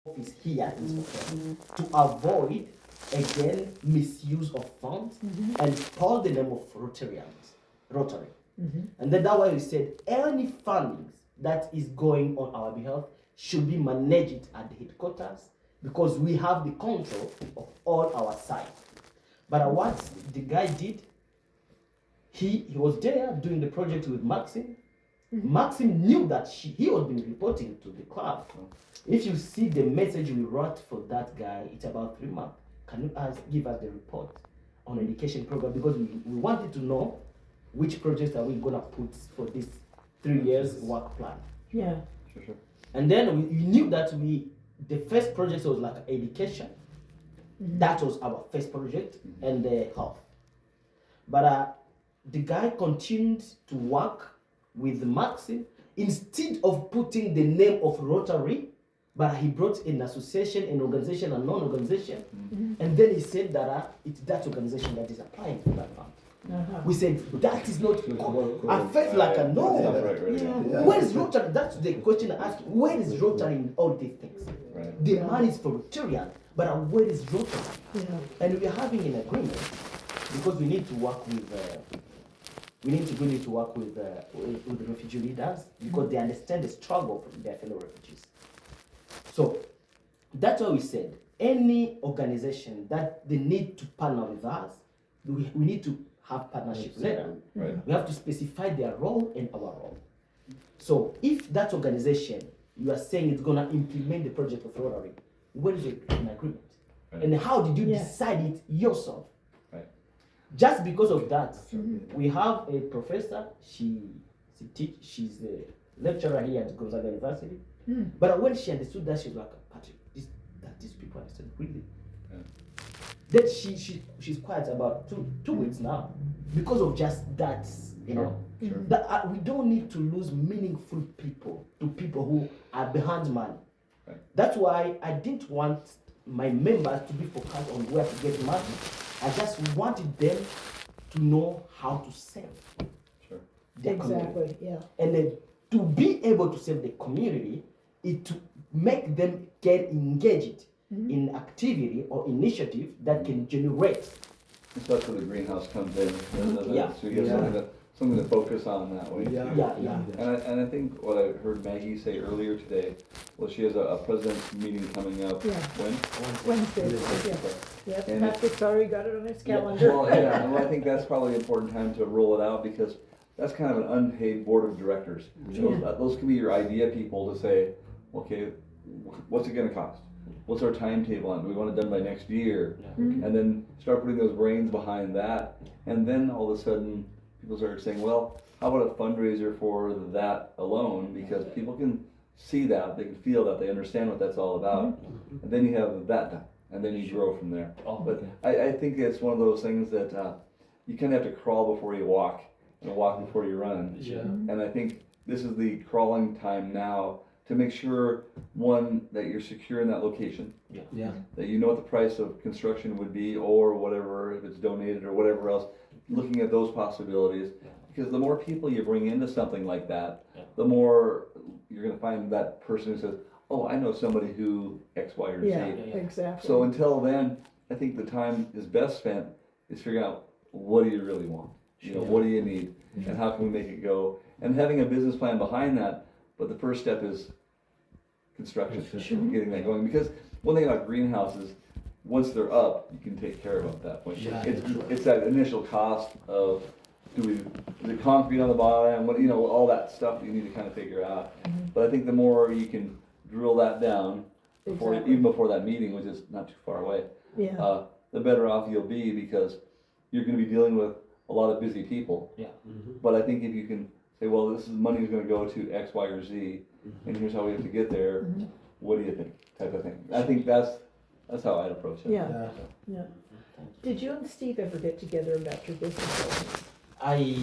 office here in Spokane to avoid again misuse of funds and call the name of Rotary. And then that way we said any fundings that is going on our behalf should be managed at the headquarters because we have the control of all our sites. But what the guy did, he was there doing the project with Maxim. Maxim knew that he was been reporting to the club. If you see the message we wrote for that guy, it's about 3 months. Can you give us the report on education program? Because we wanted to know which projects are we gonna put for this 3 years work plan. Yeah. Sure. And then we knew that the first project was like education. That was our first project and the health. But the guy continued to work with Maxim instead of putting the name of Rotary, but he brought an association, an organization, a non-organization, and then he said that it's that organization that is applying for that fund. We said that is not. I felt like a no. Right. Where is Rotary? That's the question I asked. Where is Rotary in all these things? Right. The money is for Rotarian, but where is Rotary? Yeah. And we are having an agreement because we need to work with. We need to work with the refugee leaders because they understand the struggle of their fellow refugees. So that's why we said any organization that they need to partner with us, we need to have partnership letter. Right. We have to specify their role and our role. So if that organization you are saying it's gonna implement the project of Rotary, where is it in agreement? Right. And how did you Yeah. decide it yourself? Right. Just because of that, we have a professor. She's a lecturer here at Gonzaga University. But when she understood that, she was like, Patrick, these people understand really. Yeah. Then she's quiet about two weeks now because of just that, you know. Sure. That we don't need to lose meaningful people to people who are behind money. Right. That's why I didn't want my members to be focused on where to get money. I just wanted them to know how to save Sure. their community. Exactly. Yeah. And then to be able to save the community is to make them get engaged in activity or initiative that can generate. So that's where the greenhouse comes in. doesn't it? Yeah. So you have something to focus on that way. Yeah. too. Yeah. And I think what I heard Maggie say earlier today, well, she has a president's meeting coming up. Yeah. When? Wednesday. Yeah. Yeah. And Patrick's already got it on his calendar. Well, yeah, and I think that's probably an important time to roll it out because that's kind of an unpaid board of directors. Those can be your idea people to say, okay, what's it gonna cost? What's our timetable on? Do we want it done by next year? And then start putting those brains behind that. And then all of a sudden, people start saying, well, how about a fundraiser for that alone? Because people can see that, they can feel that, they understand what that's all about. And then you have that done, and then you grow from there. But I think it's one of those things that you kind of have to crawl before you walk, and walk before you run. Yeah. And I think this is the crawling time now to make sure, one, that you're secure in that location, Yeah. that you know what the price of construction would be or whatever, if it's donated or whatever else, looking at those possibilities. Because the more people you bring into something like that, the more you're going to find that person who says, oh, I know somebody who X, Y, or Z. Yeah. Exactly. So until then, I think the time is best spent is figuring out what do you really want? You know, what do you need? And how can we make it go? And having a business plan behind that, but the first step is construction, getting that going. Because one thing about greenhouses, once they're up, you can take care of them at that point. Yeah. It's that initial cost of is it concrete on the bottom, what, all that stuff that you need to kind of figure out. But I think the more you can drill that down, Exactly. even before that meeting, which is not too far away, Yeah. the better off you'll be because you're going to be dealing with a lot of busy people. Yeah. But I think if you can say, well, this is money is going to go to X, Y, or Z, and here's how we have to get there. What do you think? Type of thing. I think that's how I'd approach it. Yeah. Yeah. Did you and Steve ever get together about your business? I